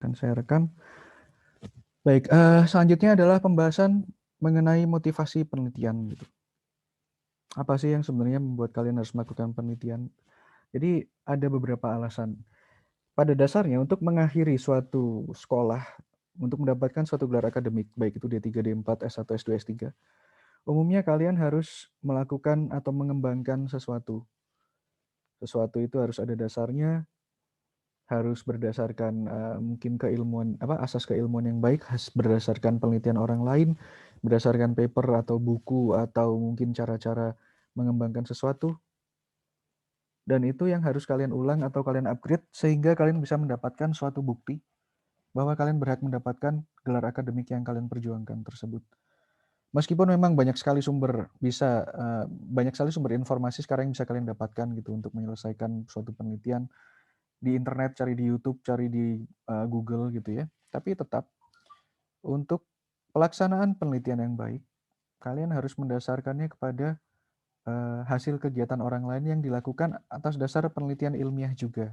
Akan saya rekam. Baik, selanjutnya adalah pembahasan mengenai motivasi penelitian gitu. Apa sih yang sebenarnya membuat kalian harus melakukan penelitian? Jadi ada beberapa alasan. Pada dasarnya untuk mengakhiri suatu sekolah, untuk mendapatkan suatu gelar akademik, baik itu D3, D4, S1, S2, S3, umumnya kalian harus melakukan atau mengembangkan sesuatu. Sesuatu itu harus ada dasarnya, harus berdasarkan mungkin keilmuan asas keilmuan yang baik, harus berdasarkan penelitian orang lain, berdasarkan paper atau buku atau mungkin cara-cara mengembangkan sesuatu, dan itu yang harus kalian ulang atau kalian upgrade sehingga kalian bisa mendapatkan suatu bukti bahwa kalian berhak mendapatkan gelar akademik yang kalian perjuangkan tersebut. Meskipun memang banyak sekali sumber informasi sekarang yang bisa kalian dapatkan gitu untuk menyelesaikan suatu penelitian di internet, cari di YouTube, cari di Google gitu ya. Tapi tetap untuk pelaksanaan penelitian yang baik, kalian harus mendasarkannya kepada hasil kegiatan orang lain yang dilakukan atas dasar penelitian ilmiah juga.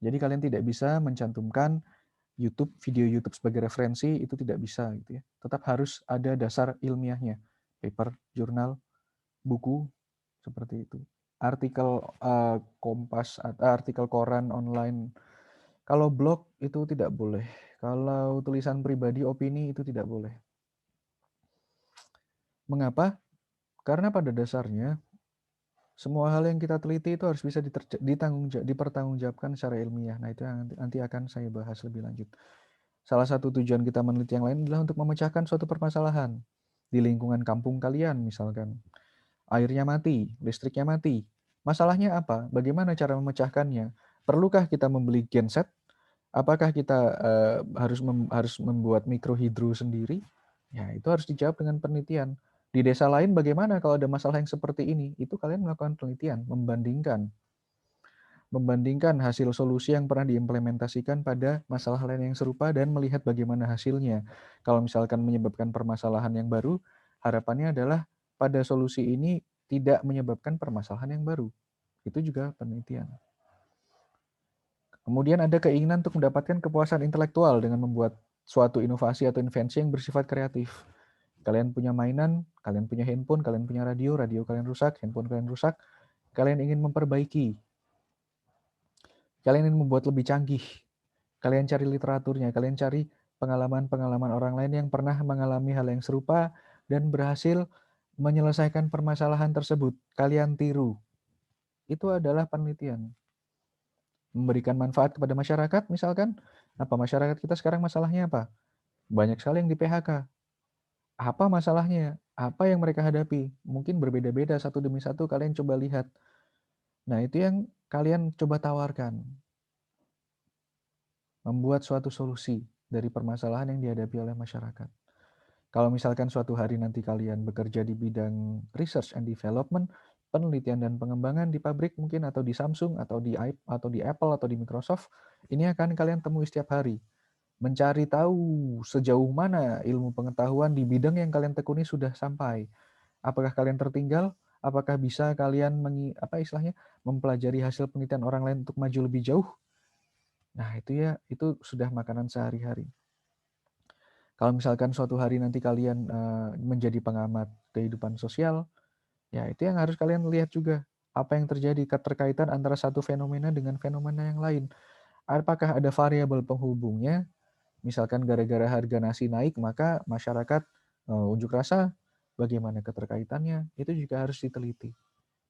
Jadi kalian tidak bisa mencantumkan video YouTube sebagai referensi, itu tidak bisa gitu ya. Tetap harus ada dasar ilmiahnya, paper, jurnal, buku, seperti itu. Artikel Kompas atau artikel koran online. Kalau blog itu tidak boleh. Kalau tulisan pribadi, opini itu tidak boleh. Mengapa? Karena pada dasarnya semua hal yang kita teliti itu harus bisa dipertanggungjawabkan secara ilmiah. Nah, itu yang nanti akan saya bahas lebih lanjut. Salah satu tujuan kita meneliti yang lain adalah untuk memecahkan suatu permasalahan di lingkungan kampung kalian misalkan. Airnya mati, listriknya mati. Masalahnya apa? Bagaimana cara memecahkannya? Perlukah kita membeli genset? Apakah kita harus membuat mikrohidro sendiri? Ya, itu harus dijawab dengan penelitian. Di desa lain bagaimana kalau ada masalah yang seperti ini? Itu kalian melakukan penelitian, membandingkan hasil solusi yang pernah diimplementasikan pada masalah lain yang serupa dan melihat bagaimana hasilnya. Kalau misalkan menyebabkan permasalahan yang baru, harapannya adalah pada solusi ini tidak menyebabkan permasalahan yang baru. Itu juga penelitian. Kemudian ada keinginan untuk mendapatkan kepuasan intelektual dengan membuat suatu inovasi atau invensi yang bersifat kreatif. Kalian punya mainan, kalian punya handphone, kalian punya radio, radio kalian rusak, handphone kalian rusak, kalian ingin memperbaiki, kalian ingin membuat lebih canggih, kalian cari literaturnya, kalian cari pengalaman-pengalaman orang lain yang pernah mengalami hal yang serupa dan berhasil menyelesaikan permasalahan tersebut, kalian tiru. Itu adalah penelitian. Memberikan manfaat kepada masyarakat misalkan, apa masyarakat kita sekarang masalahnya apa? Banyak sekali yang di PHK. Apa masalahnya? Apa yang mereka hadapi? Mungkin berbeda-beda satu demi satu, kalian coba lihat. Nah, itu yang kalian coba tawarkan. Membuat suatu solusi dari permasalahan yang dihadapi oleh masyarakat. Kalau misalkan suatu hari nanti kalian bekerja di bidang research and development, penelitian dan pengembangan di pabrik mungkin atau di Samsung atau di Apple atau di Microsoft, ini akan kalian temui setiap hari. Mencari tahu sejauh mana ilmu pengetahuan di bidang yang kalian tekuni sudah sampai. Apakah kalian tertinggal? Apakah bisa kalian mempelajari hasil penelitian orang lain untuk maju lebih jauh? Nah, itu sudah makanan sehari-hari. Kalau misalkan suatu hari nanti kalian menjadi pengamat kehidupan sosial, ya itu yang harus kalian lihat juga. Apa yang terjadi, keterkaitan antara satu fenomena dengan fenomena yang lain. Apakah ada variabel penghubungnya? Misalkan gara-gara harga nasi naik, maka masyarakat unjuk rasa, bagaimana keterkaitannya? Itu juga harus diteliti.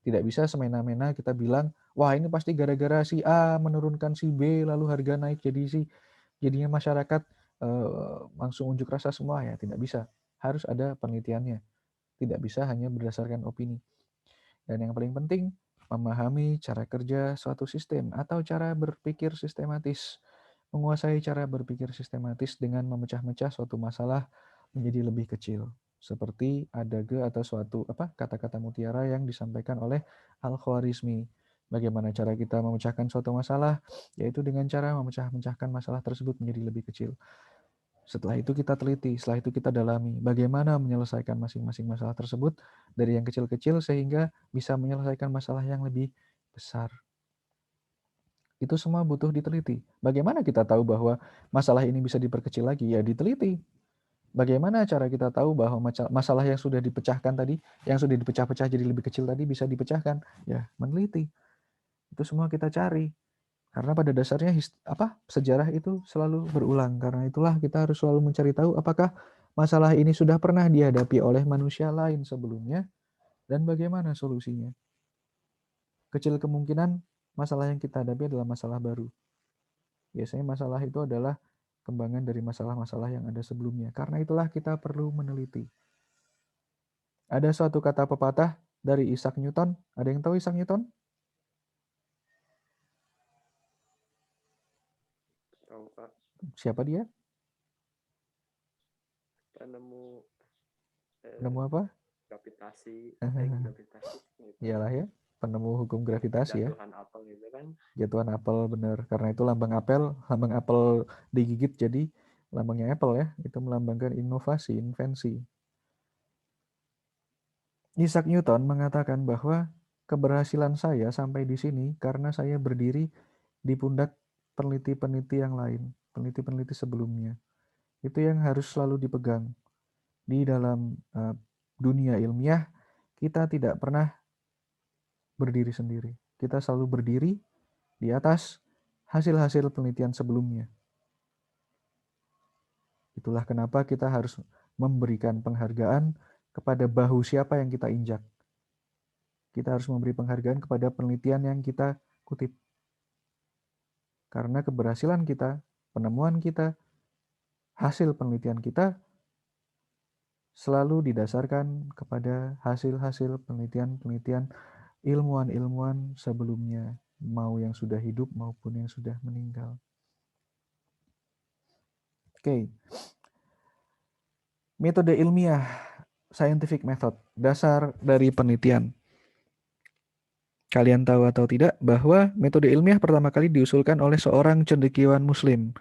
Tidak bisa semena-mena kita bilang, wah ini pasti gara-gara si A menurunkan si B, lalu harga naik jadinya masyarakat langsung unjuk rasa semua, ya tidak bisa. Harus ada penelitiannya. Tidak bisa hanya berdasarkan opini. Dan yang paling penting, memahami cara kerja suatu sistem atau cara berpikir sistematis. Menguasai cara berpikir sistematis dengan memecah-mecah suatu masalah menjadi lebih kecil. Seperti adage atau suatu kata-kata mutiara yang disampaikan oleh Al-Khwarizmi. Bagaimana cara kita memecahkan suatu masalah? Yaitu dengan cara memecah-mecahkan masalah tersebut menjadi lebih kecil. Setelah itu kita teliti, setelah itu kita dalami bagaimana menyelesaikan masing-masing masalah tersebut dari yang kecil-kecil sehingga bisa menyelesaikan masalah yang lebih besar. Itu semua butuh diteliti. Bagaimana kita tahu bahwa masalah ini bisa diperkecil lagi? Ya diteliti. Bagaimana cara kita tahu bahwa masalah yang sudah dipecahkan tadi, yang sudah dipecah-pecah jadi lebih kecil tadi bisa dipecahkan? Ya, meneliti. Itu semua kita cari. Karena pada dasarnya sejarah itu selalu berulang. Karena itulah kita harus selalu mencari tahu apakah masalah ini sudah pernah dihadapi oleh manusia lain sebelumnya dan bagaimana solusinya. Kecil kemungkinan masalah yang kita hadapi adalah masalah baru. Biasanya masalah itu adalah kembangan dari masalah-masalah yang ada sebelumnya. Karena itulah kita perlu meneliti. Ada suatu kata pepatah dari Isaac Newton. Ada yang tahu Isaac Newton? Tahu Pak, Siapa dia? penemu Penemu apa? gravitasi, Iyalah gravitasi gitu. ya, penemu hukum gravitasi ya. Jatuhan apel gitu kan. Jatuhan apel benar. Karena itu lambang apel digigit jadi lambangnya apple ya. Itu melambangkan inovasi, invensi. Isaac Newton mengatakan bahwa keberhasilan saya sampai di sini karena saya berdiri di pundak peneliti-peneliti yang lain, peneliti-peneliti sebelumnya. Itu yang harus selalu dipegang. Di dalam dunia ilmiah, kita tidak pernah berdiri sendiri. Kita selalu berdiri di atas hasil-hasil penelitian sebelumnya. Itulah kenapa kita harus memberikan penghargaan kepada bahu siapa yang kita injak. Kita harus memberi penghargaan kepada penelitian yang kita kutip. Karena keberhasilan kita, penemuan kita, hasil penelitian kita selalu didasarkan kepada hasil-hasil penelitian-penelitian ilmuwan-ilmuwan sebelumnya, mau yang sudah hidup maupun yang sudah meninggal. Oke. Metode ilmiah, scientific method, dasar dari penelitian. Kalian tahu atau tidak bahwa metode ilmiah pertama kali diusulkan oleh seorang cendekiawan muslim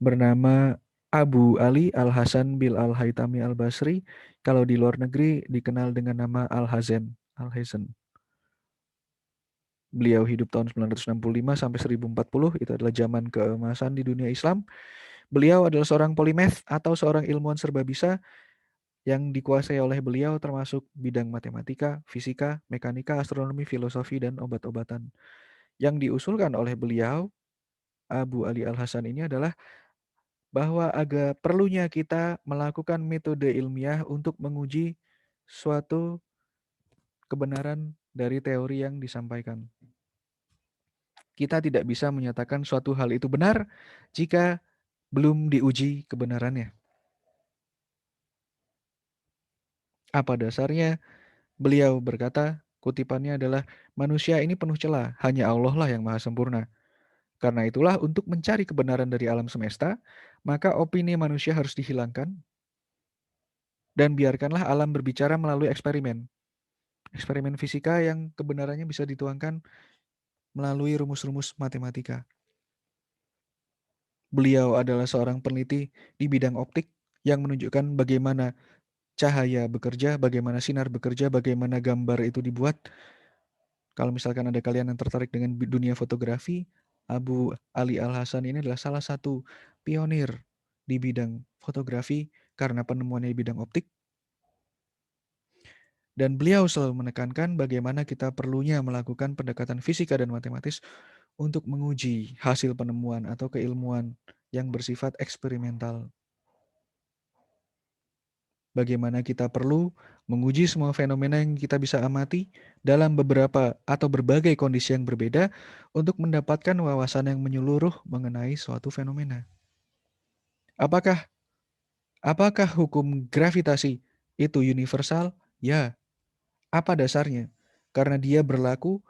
bernama Abu Ali Al-Hasan bil Al-Haytami Al-Basri, kalau di luar negeri dikenal dengan nama Al-Hazen. Beliau hidup tahun 965 sampai 1040, itu adalah zaman keemasan di dunia Islam. Beliau adalah seorang polimath atau seorang ilmuwan serba bisa yang dikuasai oleh beliau termasuk bidang matematika, fisika, mekanika, astronomi, filosofi, dan obat-obatan. Yang diusulkan oleh beliau, Abu Ali Al-Hasan ini adalah bahwa agak perlunya kita melakukan metode ilmiah untuk menguji suatu kebenaran dari teori yang disampaikan. Kita tidak bisa menyatakan suatu hal itu benar jika belum diuji kebenarannya. Apa dasarnya? Beliau berkata, kutipannya adalah, manusia ini penuh celah, hanya Allah lah yang maha sempurna. Karena itulah untuk mencari kebenaran dari alam semesta, maka opini manusia harus dihilangkan dan biarkanlah alam berbicara melalui eksperimen. Eksperimen fisika yang kebenarannya bisa dituangkan melalui rumus-rumus matematika. Beliau adalah seorang peneliti di bidang optik yang menunjukkan bagaimana cahaya bekerja, bagaimana sinar bekerja, bagaimana gambar itu dibuat. Kalau misalkan ada kalian yang tertarik dengan dunia fotografi, Abu Ali Al-Hasan ini adalah salah satu pionir di bidang fotografi karena penemuannya di bidang optik. Dan beliau selalu menekankan bagaimana kita perlunya melakukan pendekatan fisika dan matematis untuk menguji hasil penemuan atau keilmuan yang bersifat eksperimental. Bagaimana kita perlu menguji semua fenomena yang kita bisa amati dalam beberapa atau berbagai kondisi yang berbeda untuk mendapatkan wawasan yang menyeluruh mengenai suatu fenomena. Apakah apakah hukum gravitasi itu universal? Ya. Apa dasarnya? Karena dia berlaku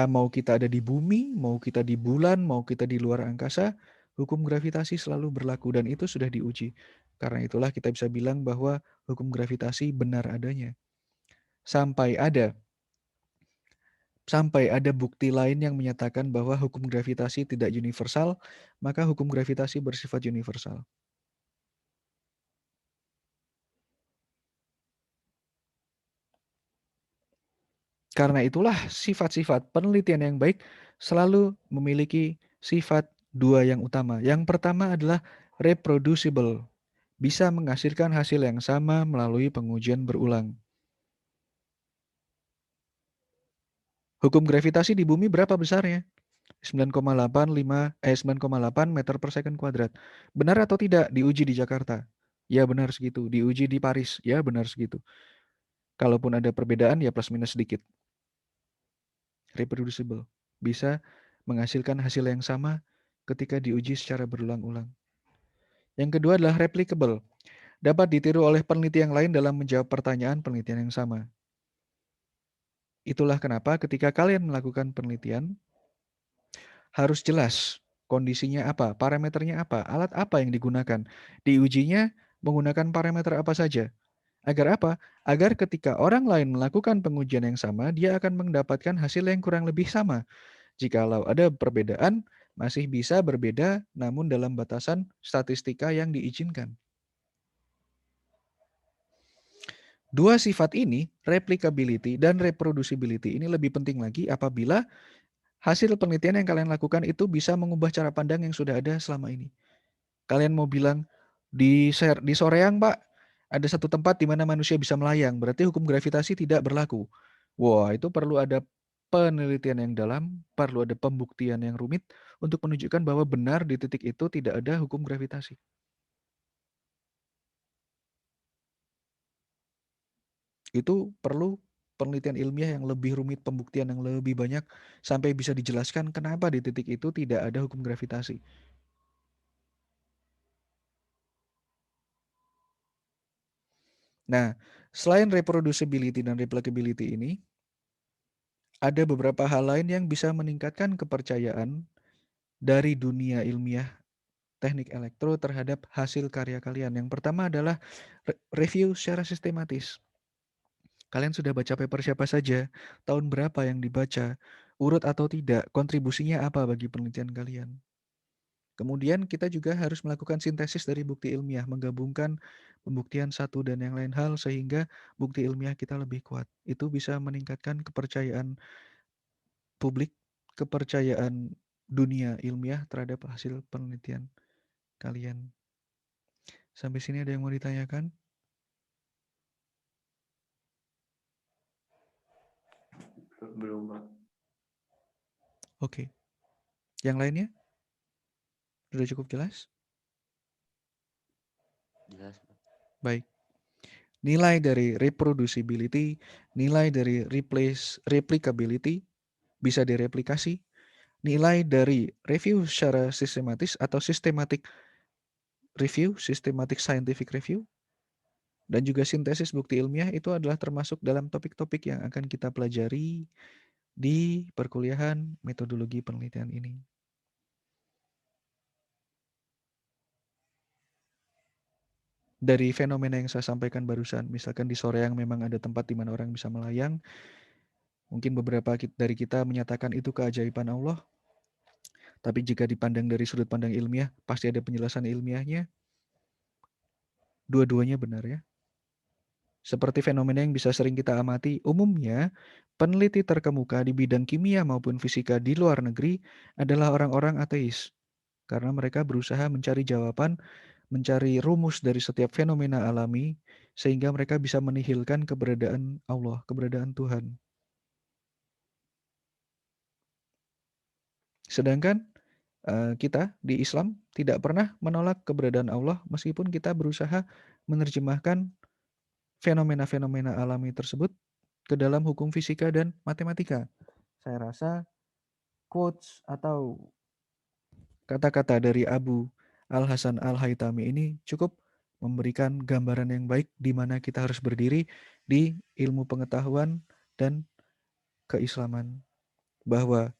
mau kita ada di bumi, mau kita di bulan, mau kita di luar angkasa, hukum gravitasi selalu berlaku dan itu sudah diuji. Karena itulah kita bisa bilang bahwa hukum gravitasi benar adanya. Sampai ada bukti lain yang menyatakan bahwa hukum gravitasi tidak universal, maka hukum gravitasi bersifat universal. Karena itulah sifat-sifat penelitian yang baik selalu memiliki sifat dua yang utama. Yang pertama adalah reproducible, bisa menghasilkan hasil yang sama melalui pengujian berulang. Hukum gravitasi di bumi berapa besarnya? 9,8 meter per second kuadrat. Benar atau tidak diuji di Jakarta? Ya benar segitu. Diuji di Paris? Ya benar segitu. Kalaupun ada perbedaan ya plus minus sedikit. Reproducible. Bisa menghasilkan hasil yang sama ketika diuji secara berulang-ulang. Yang kedua adalah replicable. Dapat ditiru oleh peneliti yang lain dalam menjawab pertanyaan penelitian yang sama. Itulah kenapa ketika kalian melakukan penelitian, harus jelas kondisinya apa, parameternya apa, alat apa yang digunakan. Diujinya menggunakan parameter apa saja. Agar apa? Agar ketika orang lain melakukan pengujian yang sama, dia akan mendapatkan hasil yang kurang lebih sama. Jikalau ada perbedaan, masih bisa berbeda namun dalam batasan statistika yang diizinkan. Dua sifat ini, replicability dan reproducibility, ini lebih penting lagi apabila hasil penelitian yang kalian lakukan itu bisa mengubah cara pandang yang sudah ada selama ini. Kalian mau bilang di Soreang, Pak, ada satu tempat di mana manusia bisa melayang, berarti hukum gravitasi tidak berlaku. Wah, itu perlu ada penelitian yang dalam, perlu ada pembuktian yang rumit untuk menunjukkan bahwa benar di titik itu tidak ada hukum gravitasi. Itu perlu penelitian ilmiah yang lebih rumit, pembuktian yang lebih banyak, sampai bisa dijelaskan kenapa di titik itu tidak ada hukum gravitasi. Nah, selain reproducibility dan replicability ini, ada beberapa hal lain yang bisa meningkatkan kepercayaan dari dunia ilmiah teknik elektro terhadap hasil karya kalian. Yang pertama adalah review secara sistematis. Kalian sudah baca paper siapa saja, tahun berapa yang dibaca, urut atau tidak, kontribusinya apa bagi penelitian kalian. Kemudian kita juga harus melakukan sintesis dari bukti ilmiah, menggabungkan pembuktian satu dan yang lain hal sehingga bukti ilmiah kita lebih kuat. Itu bisa meningkatkan kepercayaan publik, kepercayaan dunia ilmiah terhadap hasil penelitian kalian. Sampai sini ada yang mau ditanyakan? Belum, Pak. Oke. Yang lainnya? Sudah cukup jelas? Jelas. Baik. Nilai dari reproducibility, nilai dari replicability, bisa direplikasi, nilai dari review secara sistematis atau systematic review, systematic scientific review, dan juga sintesis bukti ilmiah itu adalah termasuk dalam topik-topik yang akan kita pelajari di perkuliahan metodologi penelitian ini. Dari fenomena yang saya sampaikan barusan, misalkan di Soreang memang ada tempat di mana orang bisa melayang, mungkin beberapa dari kita menyatakan itu keajaiban Allah, tapi jika dipandang dari sudut pandang ilmiah, pasti ada penjelasan ilmiahnya. Dua-duanya benar ya. Seperti fenomena yang bisa sering kita amati, umumnya peneliti terkemuka di bidang kimia maupun fisika di luar negeri adalah orang-orang ateis. Karena mereka berusaha mencari jawaban, mencari rumus dari setiap fenomena alami, sehingga mereka bisa menihilkan keberadaan Allah, keberadaan Tuhan. Sedangkan kita di Islam tidak pernah menolak keberadaan Allah meskipun kita berusaha menerjemahkan fenomena-fenomena alami tersebut ke dalam hukum fisika dan matematika. Saya rasa quotes atau kata-kata dari Abu Al-Hasan Al-Haytami ini cukup memberikan gambaran yang baik di mana kita harus berdiri di ilmu pengetahuan dan keislaman. Bahwa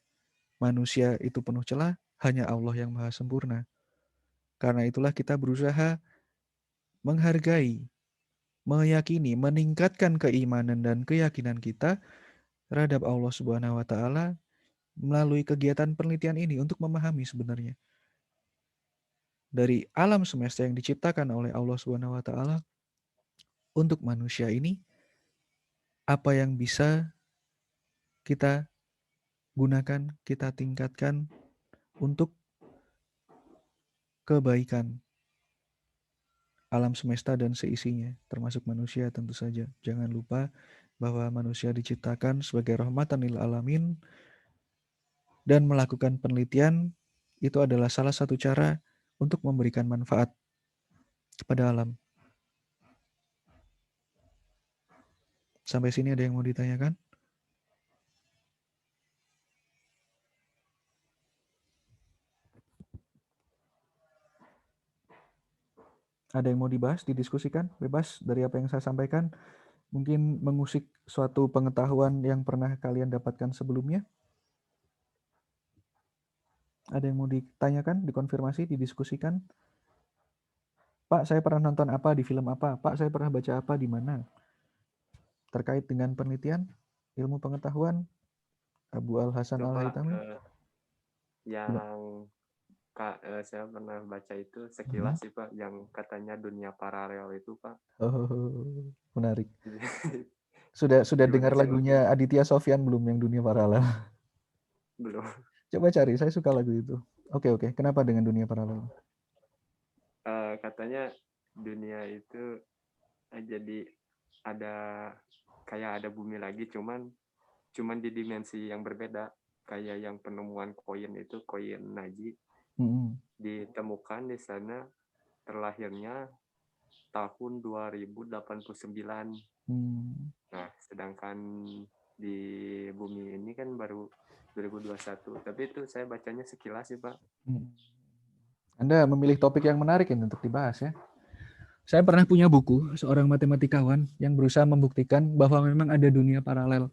manusia itu penuh celah, hanya Allah yang maha sempurna. Karena itulah kita berusaha menghargai, meyakini, meningkatkan keimanan dan keyakinan kita terhadap Allah Subhanahu wa taala melalui kegiatan penelitian ini untuk memahami sebenarnya dari alam semesta yang diciptakan oleh Allah Subhanahu wa taala untuk manusia ini apa yang bisa kita gunakan, kita tingkatkan untuk kebaikan alam semesta dan seisinya, termasuk manusia tentu saja. Jangan lupa bahwa manusia diciptakan sebagai rahmatan lil alamin, dan melakukan penelitian itu adalah salah satu cara untuk memberikan manfaat kepada alam. Sampai sini ada yang mau ditanyakan? Ada yang mau dibahas, didiskusikan? Bebas dari apa yang saya sampaikan. Mungkin mengusik suatu pengetahuan yang pernah kalian dapatkan sebelumnya. Ada yang mau ditanyakan, dikonfirmasi, didiskusikan? Pak, saya pernah nonton apa di film apa? Pak, saya pernah baca apa di mana? Terkait dengan penelitian, ilmu pengetahuan, Abu Al-Hasan Itu Pak, Al-Haytami. yang saya pernah baca itu Mhm. sekilas sih Pak, yang katanya dunia paralel itu Pak. Oh, menarik. Sudah Gimana dengar sih Pak? lagunya Aditya Sofyan belum yang Dunia Paralel? Belum. Coba cari, saya suka lagu itu. Oke, oke. Kenapa dengan Dunia Paralel? Katanya dunia itu jadi ada kayak ada bumi lagi, cuman di dimensi yang berbeda. Kayak yang penemuan koin itu, koin Naji, Mm-mm. ditemukan di sana terlahirnya tahun 2089. Hmm. Nah, sedangkan di bumi ini kan baru 2021. Tapi itu saya bacanya sekilas sih, Pak. Hmm. Anda memilih topik yang menarik ini untuk dibahas ya. Saya pernah punya buku seorang matematikawan yang berusaha membuktikan bahwa memang ada dunia paralel.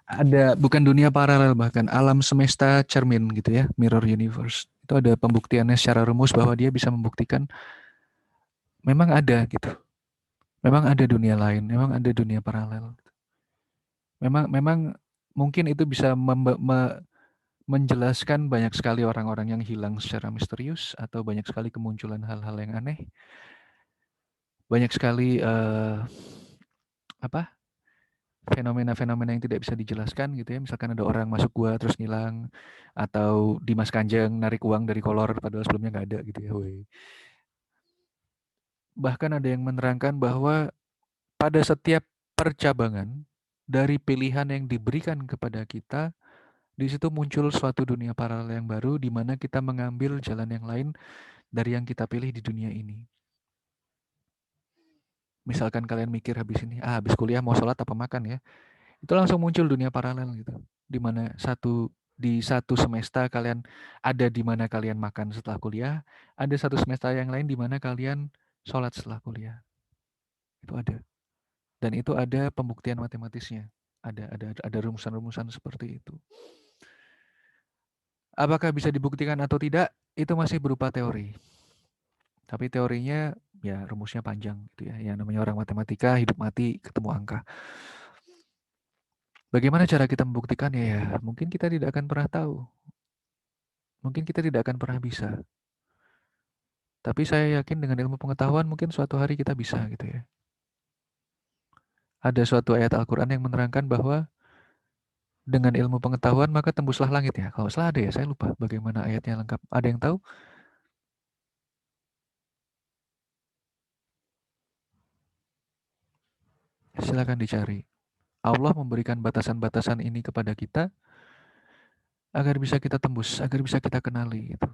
Ada bukan dunia paralel, bahkan alam semesta cermin gitu ya, mirror universe. Itu ada pembuktiannya secara rumus bahwa dia bisa membuktikan memang ada gitu. Memang ada dunia lain, memang ada dunia paralel. Memang memang mungkin itu bisa menjelaskan banyak sekali orang-orang yang hilang secara misterius atau banyak sekali kemunculan hal-hal yang aneh. Banyak sekali apa? Fenomena-fenomena yang tidak bisa dijelaskan gitu ya. Misalkan ada orang masuk gua terus ngilang, atau Dimas Kanjeng narik uang dari kolor padahal sebelumnya nggak ada gitu ya. Wey. Bahkan ada yang menerangkan bahwa pada setiap percabangan dari pilihan yang diberikan kepada kita, di situ muncul suatu dunia paralel yang baru di mana kita mengambil jalan yang lain dari yang kita pilih di dunia ini. Misalkan kalian mikir habis ini, habis kuliah mau sholat apa makan ya? Itu langsung muncul dunia paralel gitu. Di mana di satu semesta kalian ada di mana kalian makan setelah kuliah, ada satu semesta yang lain di mana kalian sholat setelah kuliah. Itu ada. Dan itu ada pembuktian matematisnya. Ada rumusan-rumusan seperti itu. Apakah bisa dibuktikan atau tidak? Itu masih berupa teori. Tapi teorinya ya rumusnya panjang gitu ya. Yang namanya orang matematika hidup mati ketemu angka. Bagaimana cara kita membuktikannya ya? Mungkin kita tidak akan pernah tahu. Mungkin kita tidak akan pernah bisa. Tapi saya yakin dengan ilmu pengetahuan mungkin suatu hari kita bisa gitu ya. Ada suatu ayat Al-Quran yang menerangkan bahwa dengan ilmu pengetahuan maka tembuslah langit ya. Kalau salah ada ya, saya lupa bagaimana ayatnya lengkap. Ada yang tahu? Silakan dicari. Allah memberikan batasan-batasan ini kepada kita agar bisa kita tembus, agar bisa kita kenali gitu.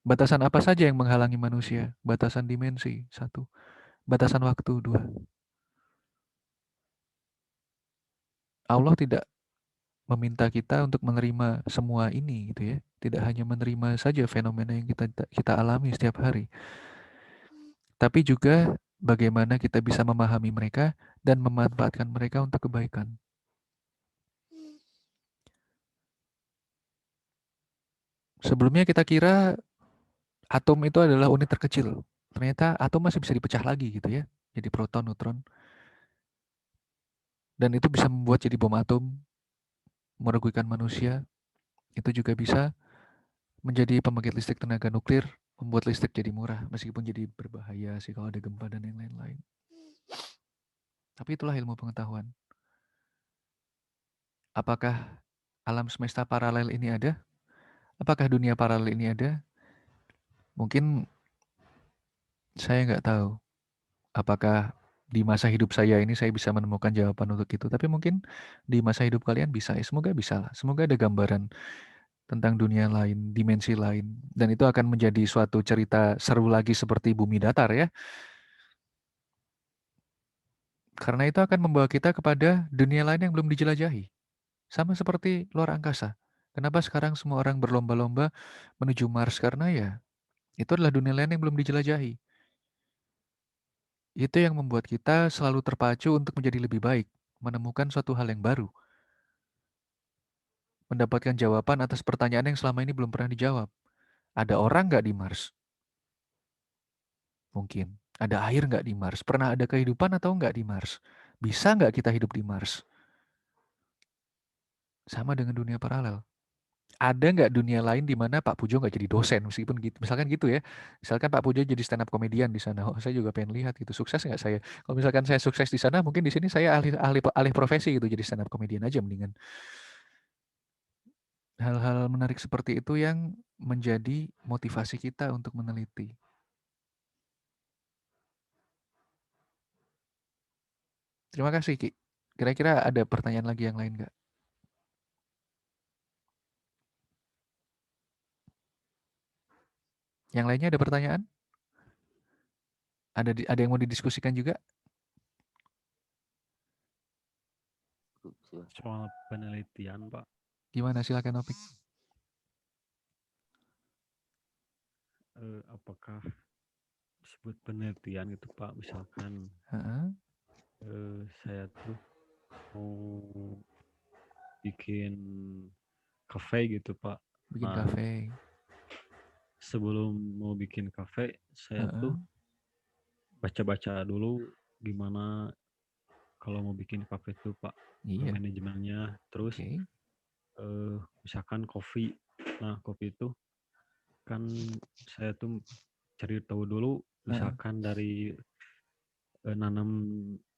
Batasan apa saja yang menghalangi manusia? Batasan dimensi, satu. Batasan waktu, dua. Allah tidak meminta kita untuk menerima semua ini gitu ya. Tidak hanya menerima saja fenomena yang kita alami setiap hari, tapi juga bagaimana kita bisa memahami mereka dan memanfaatkan mereka untuk kebaikan. Sebelumnya kita kira atom itu adalah unit terkecil. Ternyata atom masih bisa dipecah lagi gitu ya. Jadi proton, neutron. Dan itu bisa membuat jadi bom atom, merugikan manusia. Itu juga bisa menjadi pembangkit listrik tenaga nuklir, membuat listrik jadi murah, meskipun jadi berbahaya sih kalau ada gempa dan yang lain-lain. Tapi itulah ilmu pengetahuan. Apakah alam semesta paralel ini ada? Apakah dunia paralel ini ada? Mungkin saya nggak tahu apakah di masa hidup saya ini saya bisa menemukan jawaban untuk itu. Tapi mungkin di masa hidup kalian bisa. Ya, semoga bisa lah. Semoga ada gambaran tentang dunia lain, dimensi lain. Dan itu akan menjadi suatu cerita seru lagi seperti bumi datar ya. Karena itu akan membawa kita kepada dunia lain yang belum dijelajahi. Sama seperti luar angkasa. Kenapa sekarang semua orang berlomba-lomba menuju Mars? Karena ya, itu adalah dunia lain yang belum dijelajahi. Itu yang membuat kita selalu terpacu untuk menjadi lebih baik, menemukan suatu hal yang baru, mendapatkan jawaban atas pertanyaan yang selama ini belum pernah dijawab. Ada orang nggak di Mars? Mungkin. Ada air nggak di Mars? Pernah ada kehidupan atau nggak di Mars? Bisa nggak kita hidup di Mars? Sama dengan dunia paralel. Ada nggak dunia lain di mana Pak Pujo nggak jadi dosen meskipun gitu, misalkan gitu ya, misalkan Pak Pujo jadi stand up komedian di sana, oh saya juga pengen lihat gitu, sukses nggak saya, kalau misalkan saya sukses di sana mungkin di sini saya alih profesi gitu jadi stand up komedian aja mendingan. Hal-hal menarik seperti itu yang menjadi motivasi kita untuk meneliti. Terima kasih Ki. Kira-kira ada pertanyaan lagi yang lain nggak? Yang lainnya ada pertanyaan? Ada yang mau didiskusikan juga? Soal penelitian, Pak. Gimana silakan Opik. Apakah disebut penelitian gitu, Pak? Misalkan Heeh, saya tuh mau bikin kafe gitu, Pak. bikin Nah, kafe. sebelum mau bikin kafe, saya Heeh, tuh baca-baca dulu gimana kalau mau bikin kafe tuh, Pak, iya, manajemennya. Terus oke. misalkan kopi. Nah, kopi itu kan saya tuh cari tahu dulu Heeh, misalkan dari nanam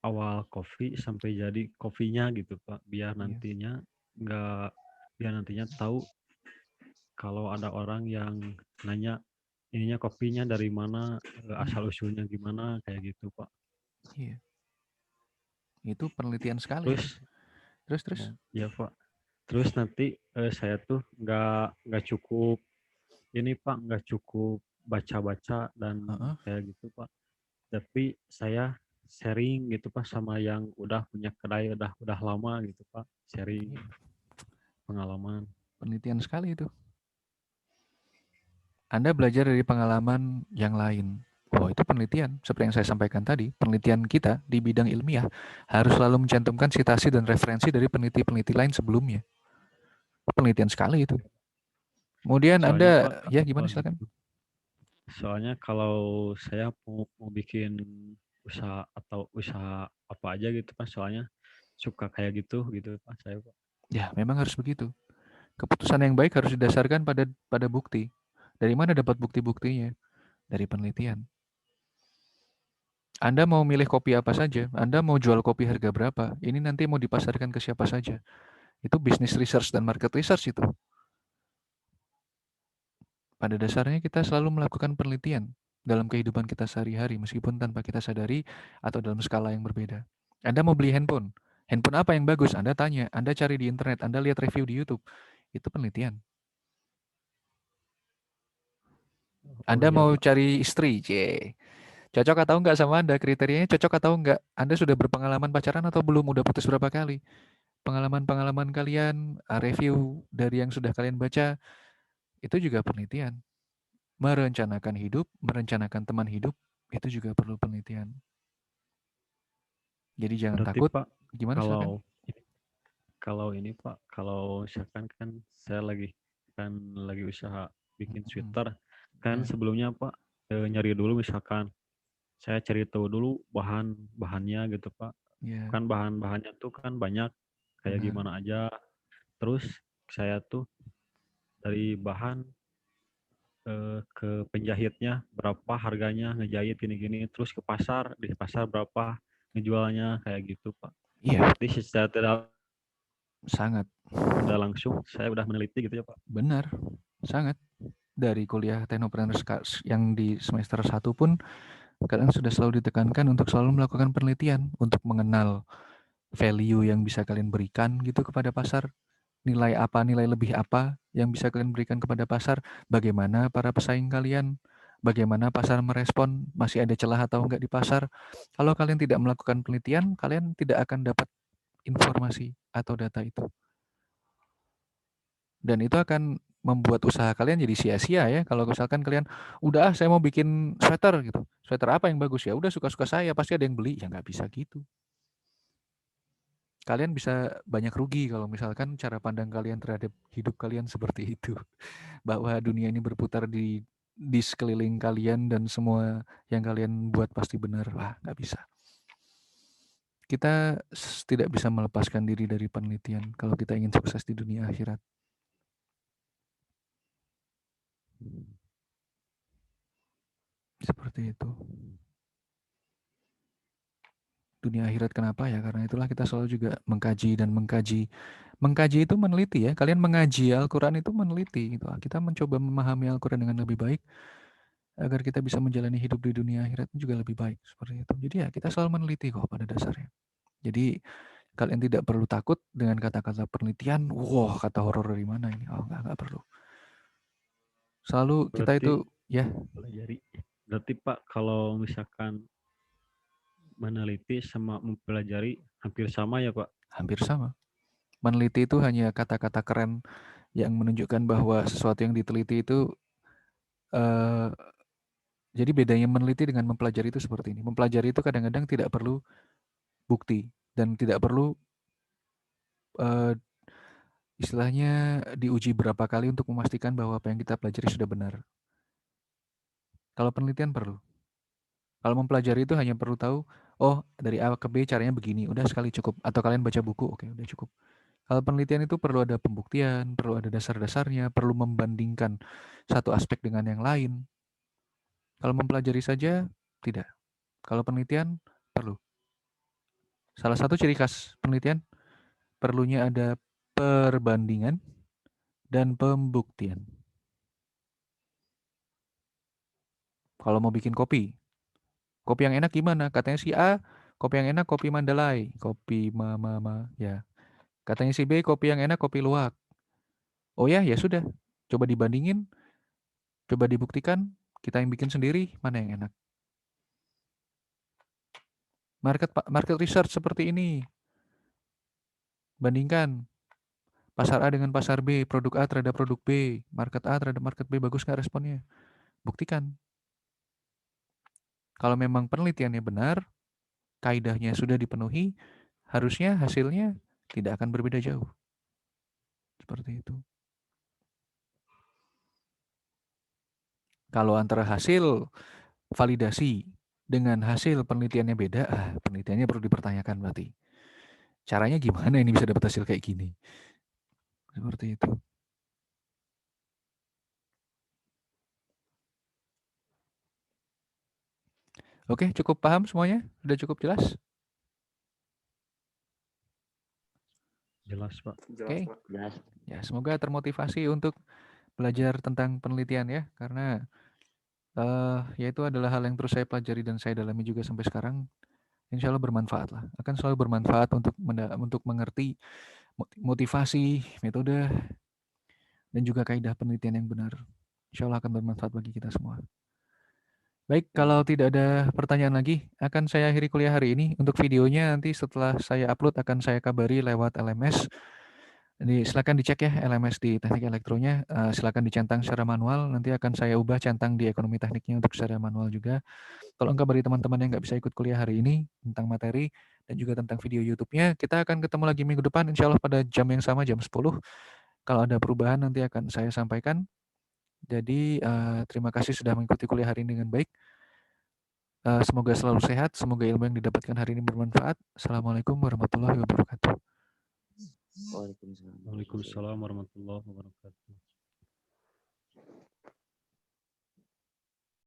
awal kopi sampai jadi kopinya gitu Pak, iya, nggak biar nantinya tahu kalau ada orang yang nanya ininya kopinya dari mana, iya, asal usulnya gimana kayak gitu Pak. iya. Itu penelitian sekali itu. Terus Terus. ya Pak, terus nanti saya tuh nggak cukup ini Pak, nggak cukup baca-baca dan Heeh, kayak gitu Pak, tapi saya sharing gitu Pak sama yang udah punya kedai udah lama gitu Pak, sharing iya. pengalaman. Penelitian sekali itu. Anda belajar dari pengalaman yang lain. Oh, itu penelitian. Seperti yang saya sampaikan tadi, penelitian kita di bidang ilmiah harus selalu mencantumkan citasi dan referensi dari peneliti-peneliti lain sebelumnya. Penelitian sekali itu. Kemudian Soalnya Anda, Pak, ya gimana kalau silakan. gitu. Soalnya kalau saya mau bikin usaha atau usaha apa aja gitu Pak, soalnya suka kayak gitu Pak saya Pak. Ya, memang harus begitu. Keputusan yang baik harus didasarkan pada bukti. Dari mana dapat bukti-buktinya? Dari penelitian. Anda mau milih kopi apa saja, Anda mau jual kopi harga berapa, ini nanti mau dipasarkan ke siapa saja. Itu bisnis research dan market research itu. Pada dasarnya kita selalu melakukan penelitian dalam kehidupan kita sehari-hari meskipun tanpa kita sadari atau dalam skala yang berbeda. Anda mau beli handphone. Handphone apa yang bagus? Anda tanya, Anda cari di internet, Anda lihat review di YouTube. Itu penelitian. Oh Anda iya mau Pak. cari istri, cocok atau enggak sama Anda? Kriterianya cocok atau enggak? Anda sudah berpengalaman pacaran atau belum? Udah putus berapa kali? Pengalaman-pengalaman kalian, review dari yang sudah kalian baca, itu juga penelitian. Merencanakan hidup, merencanakan teman hidup, itu juga perlu penelitian. Jadi jangan Berarti takut. Pak, Gimana silakan? kalau kalau ini Pak, kalau misalkan kan saya lagi usaha bikin Mm-mm. sweater, kan Ya, sebelumnya Pak nyari dulu misalkan saya cari tahu dulu bahannya gitu Pak. ya, Kan bahan-bahannya tuh kan banyak kayak benar. gimana aja. Terus saya tuh dari bahan ke penjahitnya berapa harganya ngejahit gini-gini, terus ke pasar, di pasar berapa ngejualnya kayak gitu Pak. Iya, Jadi secara tidak sangat. udah langsung saya udah meneliti gitu ya Pak. Benar, sangat. Dari kuliah Technopreneur yang di semester 1 pun kalian sudah selalu ditekankan untuk selalu melakukan penelitian untuk mengenal value yang bisa kalian berikan gitu kepada pasar, nilai apa, nilai lebih apa yang bisa kalian berikan kepada pasar, bagaimana para pesaing kalian, bagaimana pasar merespon, masih ada celah atau enggak di pasar. Kalau kalian tidak melakukan penelitian, kalian tidak akan dapat informasi atau data itu. Dan itu akan membuat usaha kalian jadi sia-sia ya. Kalau misalkan kalian, udah saya mau bikin sweater gitu. Sweater apa yang bagus ya? Udah suka-suka saya, pasti ada yang beli. Ya nggak bisa gitu. Kalian bisa banyak rugi kalau misalkan cara pandang kalian terhadap hidup kalian seperti itu. Bahwa dunia ini berputar di sekeliling kalian dan semua yang kalian buat pasti benar. Wah, nggak bisa. Kita tidak bisa melepaskan diri dari penelitian kalau kita ingin sukses di dunia akhirat. Seperti itu. Dunia akhirat kenapa ya? Karena itulah kita selalu juga mengkaji dan mengkaji. Mengkaji itu meneliti ya. Kalian mengaji Al-Quran itu meneliti. Gitu. Kita mencoba memahami Al-Quran dengan lebih baik agar kita bisa menjalani hidup di dunia akhirat juga lebih baik. Seperti itu. Jadi ya kita selalu meneliti kok pada dasarnya. Jadi kalian tidak perlu takut dengan kata-kata penelitian. Wah, kata horor dari mana ini? Oh, enggak perlu. Selalu kita Berarti itu ya pelajari. Berarti Pak kalau misalkan meneliti sama mempelajari hampir sama ya Pak? hampir sama. Meneliti itu hanya kata-kata keren yang menunjukkan bahwa sesuatu yang diteliti itu eh, jadi bedanya meneliti dengan mempelajari itu seperti ini. Mempelajari itu kadang-kadang tidak perlu bukti dan tidak perlu eh, istilahnya diuji berapa kali untuk memastikan bahwa apa yang kita pelajari sudah benar. Kalau penelitian perlu. Kalau mempelajari itu hanya perlu tahu, oh dari A ke B caranya begini, udah sekali cukup. Atau kalian baca buku, oke udah cukup. Kalau penelitian itu perlu ada pembuktian, perlu ada dasar-dasarnya, perlu membandingkan satu aspek dengan yang lain. Kalau mempelajari saja, tidak. Kalau penelitian, perlu. Salah satu ciri khas penelitian, perlunya ada perbandingan dan pembuktian. Kalau mau bikin kopi yang enak gimana? Katanya si A, kopi yang enak kopi Mandalay, kopi ya. Katanya si B, kopi yang enak kopi luwak. Oh ya, ya sudah. Coba dibandingin, coba dibuktikan, kita yang bikin sendiri, mana yang enak. Market research seperti ini. Bandingkan pasar A dengan pasar B, produk A terhadap produk B, market A terhadap market B, bagus nggak responnya? Buktikan. Kalau memang penelitiannya benar, kaidahnya sudah dipenuhi, harusnya hasilnya tidak akan berbeda jauh. Seperti itu. Kalau antara hasil validasi dengan hasil penelitiannya beda, penelitiannya perlu dipertanyakan berarti. Caranya gimana ini bisa dapat hasil kayak gini? Seperti itu. Oke, cukup paham semuanya? Sudah cukup jelas? Jelas Pak. Jelas, Oke. Pak. Jelas. Ya, semoga termotivasi untuk belajar tentang penelitian ya, karena ya itu adalah hal yang terus saya pelajari dan saya dalami juga sampai sekarang. Insya Allah bermanfaat lah. Akan selalu bermanfaat untuk mengerti motivasi, metode, dan juga kaidah penelitian yang benar. Insya Allah akan bermanfaat bagi kita semua. Baik, kalau tidak ada pertanyaan lagi, akan saya akhiri kuliah hari ini. Untuk videonya nanti setelah saya upload akan saya kabari lewat LMS. Jadi silakan dicek ya LMS di teknik elektronya. Silakan dicentang secara manual. Nanti akan saya ubah centang di ekonomi tekniknya untuk secara manual juga. Tolong kabari teman-teman yang nggak bisa ikut kuliah hari ini tentang materi dan juga tentang video YouTube-nya. Kita akan ketemu lagi minggu depan, insya Allah pada jam yang sama, jam 10. Kalau ada perubahan nanti akan saya sampaikan. Jadi terima kasih sudah mengikuti kuliah hari ini dengan baik. Semoga selalu sehat, semoga ilmu yang didapatkan hari ini bermanfaat. Assalamualaikum warahmatullahi wabarakatuh. Waalaikumsalam. Waalaikumsalam warahmatullahi wabarakatuh.